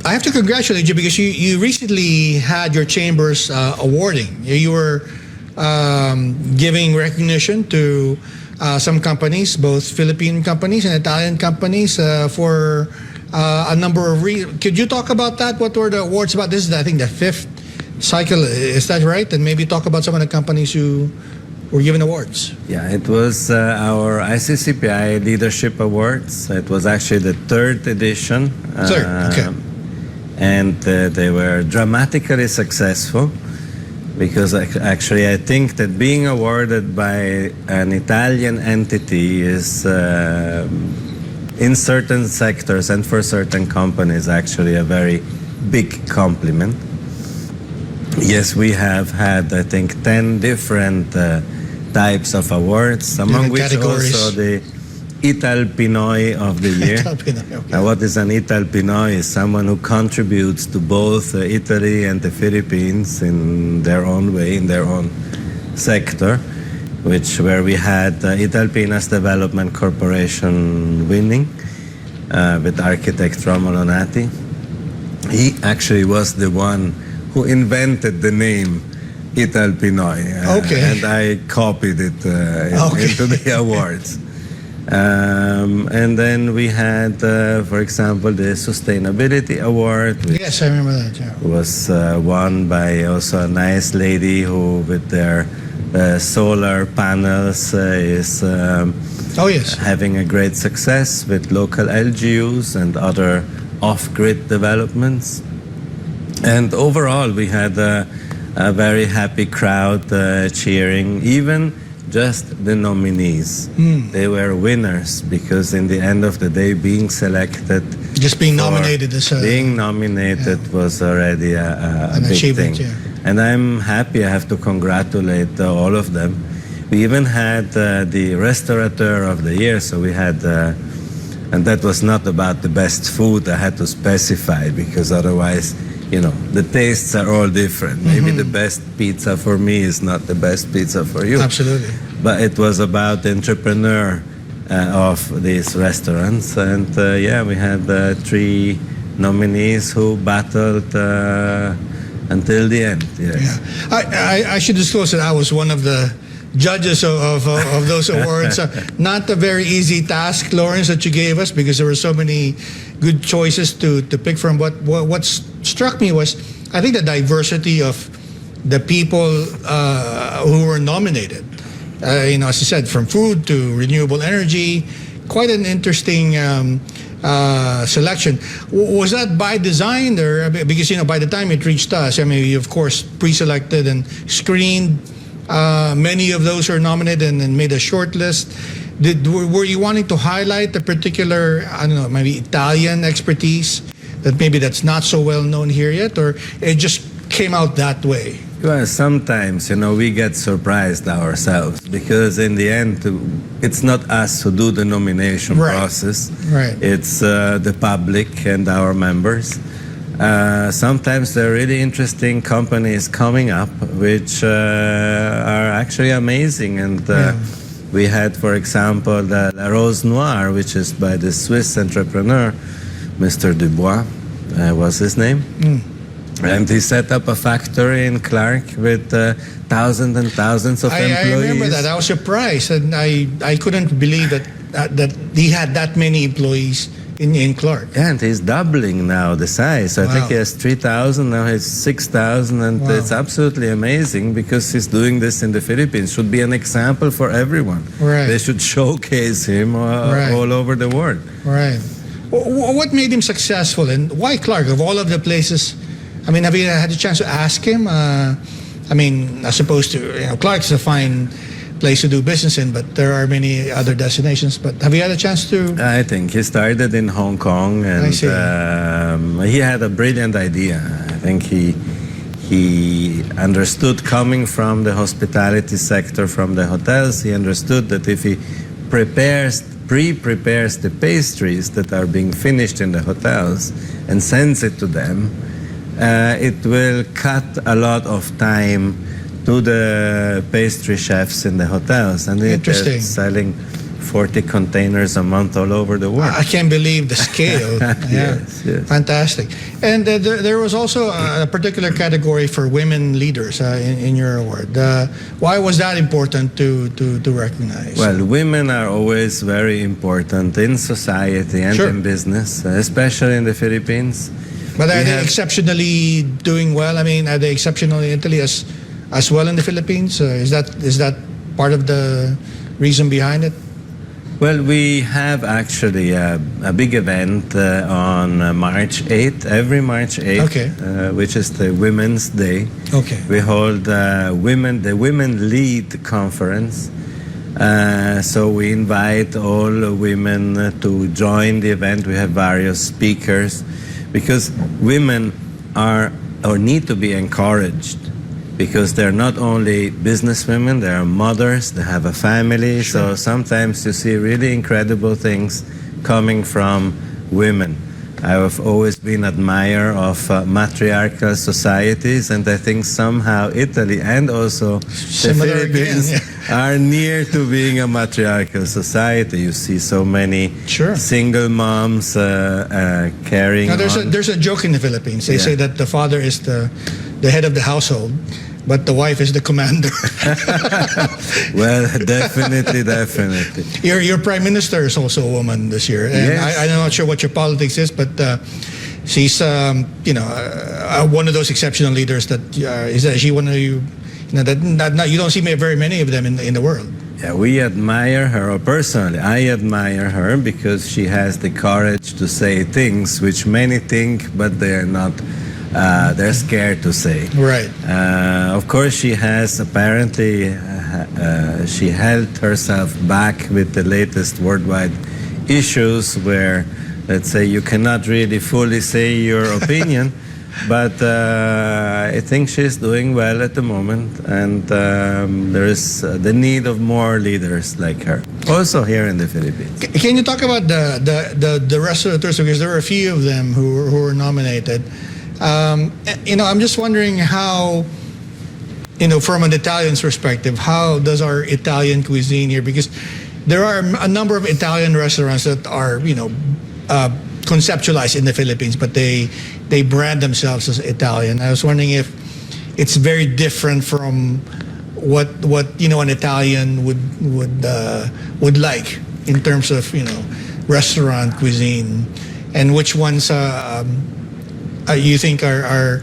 I have to congratulate you because you recently had your chambers awarding. You were giving recognition to some companies, both Philippine companies and Italian companies, for a number of reasons. Could you talk about that? What were the awards about? This is, I think, the 5th cycle. Is that right? And maybe talk about some of the companies who were given awards. Yeah, it was our ICCPI Leadership Awards. It was actually the 3rd edition. Third, okay. And they were dramatically successful because actually I think that being awarded by an Italian entity is, in certain sectors and for certain companies, actually a very big compliment. Yes, we have had, I think, 10 different types of awards, among which categories. also the Ital-Pinoy of the year. Ital-Pinoy, okay. Now, what is an Ital-Pinoy? Is someone who contributes to both Italy and the Philippines in their own way, in their own sector, where we had Ital-Pinas Development Corporation winning with architect Romolo Nati. He actually was the one who invented the name Ital-Pinoy. Okay. And I copied it into the awards. And then we had, for example, the Sustainability Award. Yes, I remember that. Yeah. Was won by also a nice lady who, with their solar panels, is having a great success with local LGUs and other off-grid developments. And overall, we had a very happy crowd cheering, even just the nominees. They were winners because in the end of the day, being selected, just being nominated as was already a big achievement, thing. yeah. And I'm happy. I have to congratulate all of them. We even had the Restaurateur of the Year, so we had, and that was not about the best food. I had to specify because otherwise, you know, the tastes are all different. Maybe the best pizza for me is not the best pizza for you. Absolutely. But it was about the entrepreneur of these restaurants. And yeah, we had 3 nominees who battled until the end. Yes. Yeah. I should disclose that I was one of the judges of those awards. Not a very easy task, Lawrence, that you gave us because there were so many good choices to pick from. What struck me was, I think, the diversity of the people who were nominated. You know, as you said, from food to renewable energy, quite an interesting selection. Was that by design, or because, you know, by the time it reached us, I mean, you of course pre-selected and screened many of those who are nominated and made a short list. Were you wanting to highlight a particular, I don't know, maybe Italian expertise that maybe that's not so well known here yet, or it just came out that way? Well, sometimes, you know, we get surprised ourselves because in the end, it's not us who do the nomination process. Right. It's the public and our members. Sometimes there are really interesting companies coming up which are actually amazing. And we had, for example, the La Rose Noire, which is by the Swiss entrepreneur, Mr. Dubois, was his name. And he set up a factory in Clark with thousands and thousands of employees. I remember that. I was surprised, and I couldn't believe that he had that many employees in Clark. Yeah, and he's doubling now the size. So I think he has 3,000, now he's 6,000, and it's absolutely amazing because he's doing this in the Philippines. Should be an example for everyone. Right. They should showcase him all over the world. Right. What made him successful, and why Clark? Of all of the places, I mean, have you had a chance to ask him? I mean, as opposed to, you know, Clark's a fine place to do business in, but there are many other destinations. But have you had a chance to? I think he started in Hong Kong, and he had a brilliant idea. I think he understood, coming from the hospitality sector, from the hotels, he understood that if he pre-prepares the pastries that are being finished in the hotels and sends it to them, it will cut a lot of time to the pastry chefs in the hotels, and they're selling 40 containers a month all over the world. I can't believe the scale. Yes, yes. Fantastic. And there was also a particular category for women leaders in your award. Why was that important to recognize? Well, women are always very important in society and in business, especially in the Philippines. But are they exceptionally doing well? I mean, are they exceptional in Italy as well in the Philippines? Is that part of the reason behind it? Well, we have actually a big event on March 8th, every March 8th, which is the Women's Day. Okay. We hold the Women Lead Conference. So we invite all women to join the event. We have various speakers because women are or need to be encouraged, because they're not only businesswomen, they are mothers, they have a family. So sometimes you see really incredible things coming from women. I have always been an admirer of matriarchal societies, and I think somehow Italy and also the Philippines are near to being a matriarchal society. You see so many single moms carrying on. There's a joke in the Philippines. They say that the father is the head of the household, but the wife is the commander. Well, definitely. Your prime minister is also a woman this year, and I'm not sure what your politics is, but she's one of those exceptional leaders. Is she one of you? That you don't see very many of them in the world. Yeah, we admire her, or personally, I admire her because she has the courage to say things which many think, but they're not. They're scared to say. Right. Of course, she has apparently she held herself back with the latest worldwide issues where, let's say, you cannot really fully say your opinion. But I think she's doing well at the moment, and there is the need of more leaders like her, also here in the Philippines. Can you talk about the restaurateurs, because there are a few of them who were nominated? I'm just wondering how, from an Italian's perspective, how does our Italian cuisine here, because there are a number of Italian restaurants that are, conceptualized in the Philippines, but they brand themselves as Italian. I was wondering if it's very different from what an Italian would like in terms of restaurant cuisine, and which ones you think are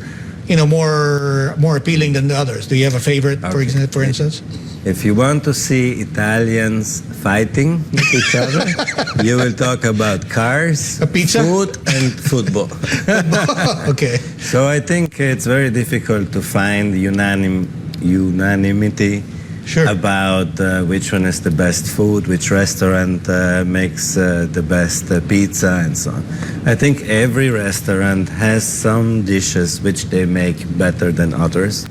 more appealing than the others. Do you have a favorite, for instance? If you want to see Italians fighting with each other, you will talk about cars, pizza, food, and football. Okay. So I think it's very difficult to find unanimity about which one is the best food, which restaurant makes the best pizza, and so on. I think every restaurant has some dishes which they make better than others.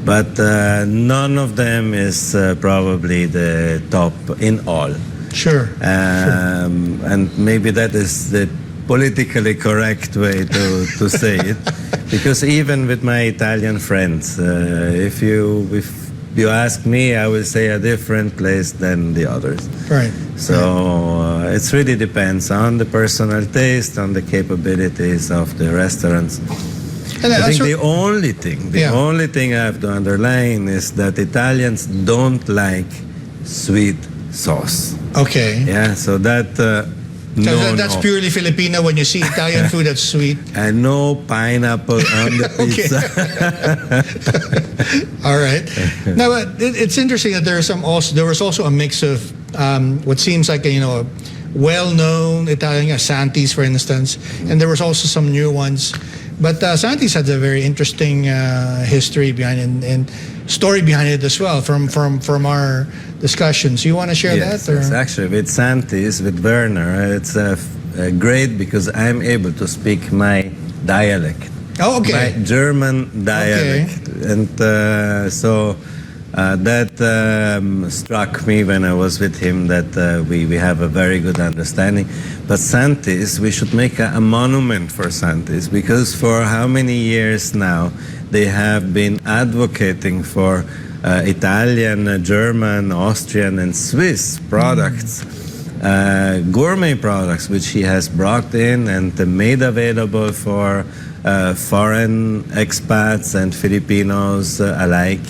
But none of them is probably the top in all. Sure. And maybe that is the politically correct way to say it. Because even with my Italian friends, if you ask me, I will say a different place than the others. Right. So it really depends on the personal taste, on the capabilities of the restaurants. I think the only thing I have to underline is that Italians don't like sweet sauce. Okay. Yeah, so that's purely Filipino. When you see Italian food that's sweet. And no pineapple on the pizza. All right. Now, it's interesting that there was also a mix of what seems like a well-known Italian, Santi's, for instance, and there was also some new ones. But Santi's had a very interesting history behind it and story behind it as well from our discussions. You want to share that? Yes, actually, with Santi's, with Werner, it's great because I'm able to speak my dialect. Oh, okay. My German dialect. Okay. And so that struck me when I was with him, that we have a very good understanding. But Santi's, we should make a monument for Santi's, because for how many years now they have been advocating for Italian, German, Austrian, and Swiss products, gourmet products, which he has brought in and made available for foreign expats and Filipinos alike.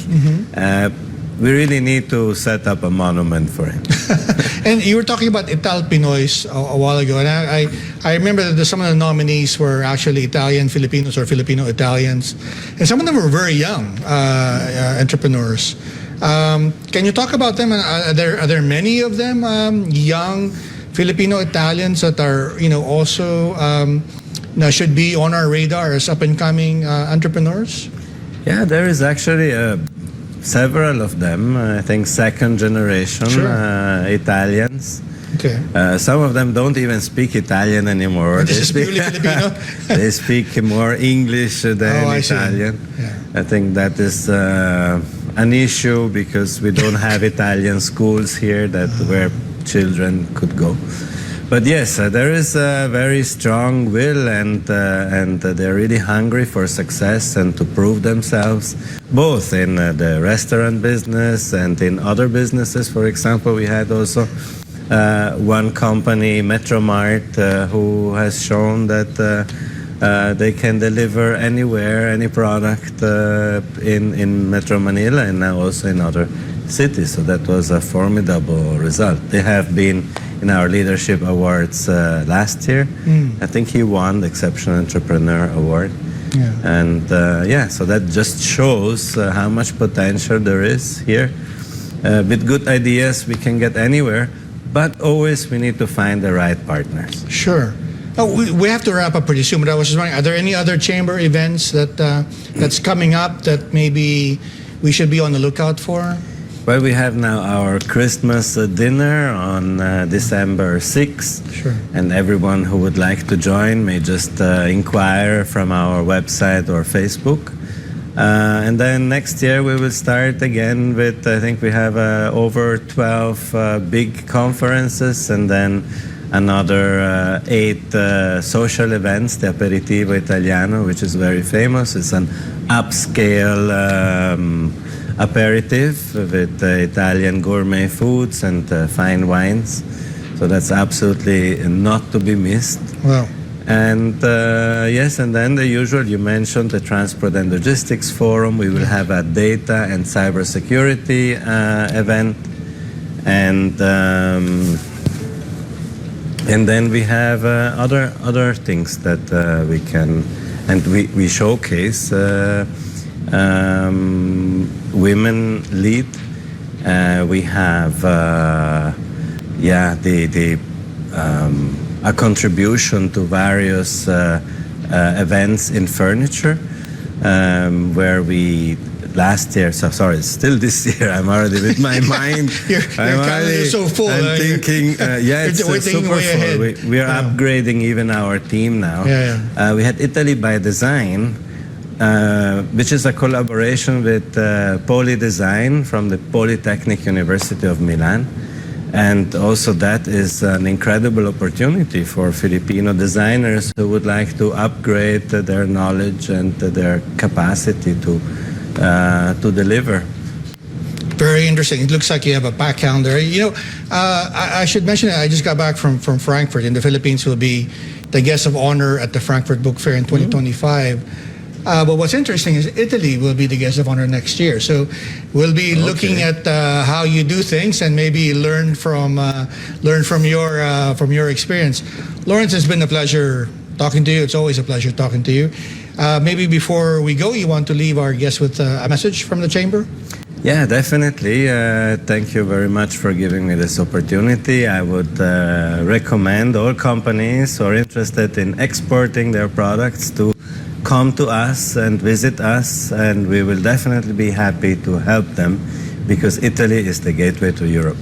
We really need to set up a monument for him. And you were talking about Ital-Pinoys a while ago, and I remember that some of the nominees were actually Italian Filipinos or Filipino Italians, and some of them were very young entrepreneurs. Can you talk about them? Are there many of them young Filipino Italians that are also now should be on our radar as up and coming entrepreneurs? Yeah, there is actually several of them. I think second generation Italians. Okay. Some of them don't even speak Italian anymore. This is purely Filipino. They speak more English than Italian. Yeah. I think that is an issue because we don't have Italian schools here where children could go. But yes, there is a very strong will, and they're really hungry for success and to prove themselves, both in the restaurant business and in other businesses. For example, we had also one company, Metromart, who has shown that they can deliver anywhere, any product in Metro Manila and now also in other cities. So that was a formidable result. They have been in our leadership awards last year. I think he won the Exceptional Entrepreneur Award. Yeah. And so that just shows how much potential there is here. With good ideas, we can get anywhere, but always we need to find the right partners. Sure. Oh, we have to wrap up pretty soon, but I was just wondering, are there any other chamber events that's coming up that maybe we should be on the lookout for? Well, we have now our Christmas dinner on December 6th. Sure. And everyone who would like to join may just inquire from our website or Facebook. And then next year we will start again with, I think we have over 12 big conferences and then another 8 social events, the Aperitivo Italiano, which is very famous. It's an upscale aperitif with Italian gourmet foods and fine wines. So that's absolutely not to be missed. Wow. And yes, and then the usual, you mentioned the Transport and Logistics Forum. We will have a data and cybersecurity event. And then we have other things that we can, and we showcase women lead. We have a contribution to various events in furniture, where we last year, so sorry, still this year, I'm already with my mind. Your calendar is so full. I'm thinking, it's super full. We are upgrading even our team now. We had Italy by Design, which is a collaboration with Poly Design from the Polytechnic University of Milan. And also that is an incredible opportunity for Filipino designers who would like to upgrade their knowledge and their capacity to deliver. Very interesting. It looks like you have a packed calendar. I should mention that I just got back from Frankfurt. In the Philippines will be the guest of honor at the Frankfurt Book Fair in 2025. But what's interesting is Italy will be the guest of honor next year. So we'll be looking at how you do things and maybe learn from your experience. Lawrence, it's been a pleasure talking to you. It's always a pleasure talking to you. Maybe before we go, you want to leave our guests with a message from the Chamber? Yeah, definitely. Thank you very much for giving me this opportunity. I would recommend all companies who are interested in exporting their products to come to us and visit us, and we will definitely be happy to help them because Italy is the gateway to Europe.